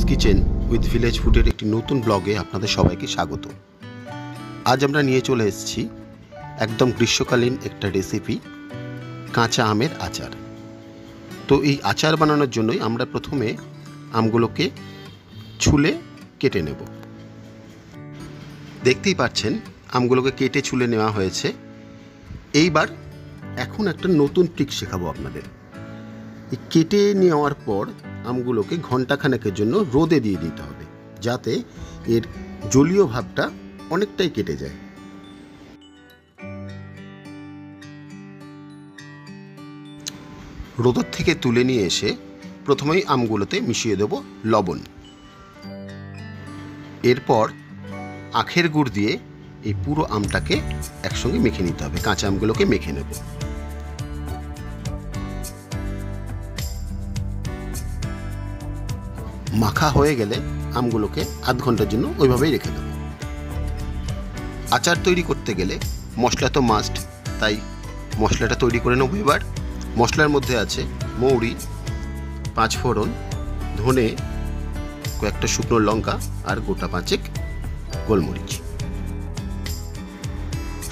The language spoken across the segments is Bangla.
কিচেন উইথ ভিলেজ ফুডের একটি নতুন ব্লগে আপনাদের সবাইকে স্বাগত। আজ আমরা নিয়ে চলে এসেছি একদম গ্রীষ্মকালীন একটা রেসিপি, কাঁচা আমের আচার। তো এই আচার বানানোর জন্যই আমরা প্রথমে আমগুলোকে ছুলে কেটে নেব। দেখতেই পাচ্ছেন আমগুলোকে কেটে ছুলে নেওয়া হয়েছে। এইবার এখন একটা নতুন ট্রিক শেখাবো আপনাদের। এই কেটে নেওয়ার পর আমগুলোকে ঘন্টাখানেকের জন্য রোদে দিয়ে দিতে হবে, যাতে এর জলীয় ভাবটা অনেকটাই কেটে যায়। রোদের থেকে তুলে নিয়ে এসে প্রথমেই আমগুলোতে মিশিয়ে দেব লবণ। এরপর আখের গুড় দিয়ে এই পুরো আমটাকে একসঙ্গে মেখে নিতে হবে। কাঁচা আমগুলোকে মেখে নেব। মাখা হয়ে গেলে আমগুলোকে আধ ঘন্টার জন্য ওইভাবেই রেখে দেব। আচার তৈরি করতে গেলে মশলা তো মাস্ট, তাই মশলাটা তৈরি করে নেব। এবার মশলার মধ্যে আছে মৌরি, 5 ফোড়ন, ধনে, কয়েকটা শুকনো লঙ্কা আর গোটা 5 গোলমরিচ।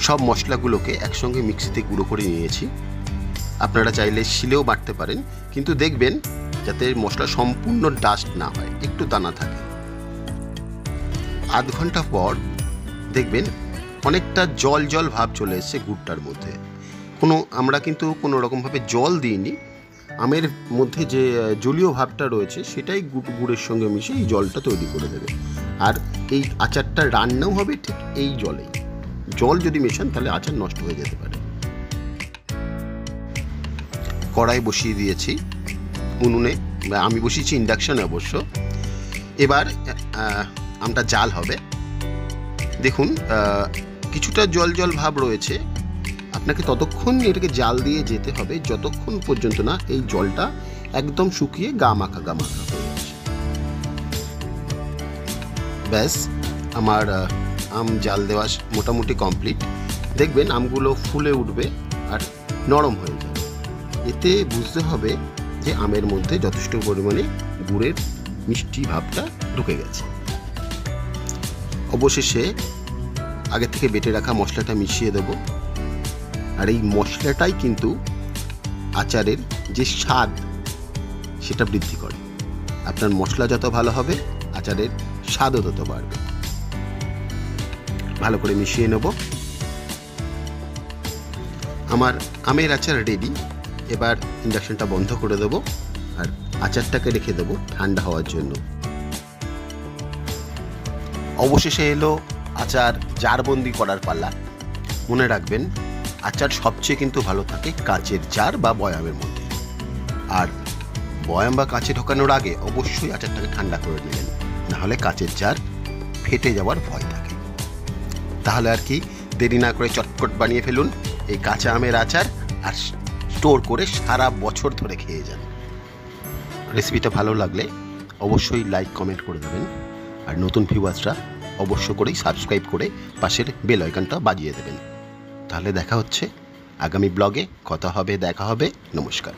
সব মশলাগুলোকে একসঙ্গে মিক্সিতে গুঁড়ো করে নিয়েছি। আপনারা চাইলে শিলেও বাটতে পারেন, কিন্তু দেখবেন যাতে মশলা সম্পূর্ণ ডাস্ট না হয়, একটু দানা থাকে। আধ ঘন্টা পর দেখবেন অনেকটা জল জল ভাব চলে এসেছে গুড়টার মধ্যে। আমরা কিন্তু কোনো রকমভাবে জল দিইনি। আমের মধ্যে যে জলীয় ভাবটা রয়েছে সেটাই গুড়ের সঙ্গে মিশে এই জলটা তৈরি করে দেবে। আর এই আচারটা রান্নাও হবে ঠিক এই জলেই। জল যদি মেশান তাহলে আচার নষ্ট হয়ে যেতে পারে। কড়াই বসিয়ে দিয়েছি উনুনে, আমি বসিয়েছি ইন্ডাকশনে অবশ্য। এবার আমটা জাল হবে। দেখুন কিছুটা জল জল ভাব রয়েছে। আপনাকে ততক্ষণ এটাকে জাল দিয়ে যেতে হবে যতক্ষণ পর্যন্ত না এই জলটা একদম শুকিয়ে গা মাখা হয়ে যাচ্ছে। ব্যাস, আমার আম জাল দেওয়া মোটামুটি কমপ্লিট। দেখবেন আমগুলো ফুলে উঠবে আর নরম হয়ে যাবে। এতে বুঝতে হবে যে আমের মধ্যে যথেষ্ট পরিমাণে গুড়ের মিষ্টি ভাবটা ঢুকে গেছে। অবশেষে আগে থেকে বেটে রাখা মশলাটা মিশিয়ে দেব। আর এই মশলাটাই কিন্তু আচারের যে স্বাদ সেটা বৃদ্ধি করে। আপনার মশলা যত ভালো হবে আচারের স্বাদও তত বাড়বে। ভালো করে মিশিয়ে নেব। আমার আমের আচার রেডি। এবার ইন্ডাকশনটা বন্ধ করে দেব আর আচারটাকে রেখে দেব ঠান্ডা হওয়ার জন্য। অবশেষে এলো আচার জারবন্দি করার পালা। মনে রাখবেন আচার সবচেয়ে কিন্তু ভালো থাকে কাঁচের জার বা বয়ামের মধ্যে। আর বয়াম বা কাঁচে ঢোকানোর আগে অবশ্যই আচারটাকে ঠান্ডা করে নেবেন, নাহলে কাঁচের জার ফেটে যাওয়ার ভয় থাকে। তাহলে আর কি, দেরি না করে চটপট বানিয়ে ফেলুন এই কাঁচা আমের আচার আর স্টোর করে সারা বছর ধরে খেয়ে যান। রেসিপিটা ভালো লাগলে অবশ্যই লাইক কমেন্ট করে দেবেন। আর নতুন ভিউয়ার্সরা অবশ্য করেই সাবস্ক্রাইব করে পাশের বেল আইকনটা বাজিয়ে দেবেন। তাহলে দেখা হচ্ছে আগামী ব্লগে। কথা হবে, দেখা হবে। নমস্কার।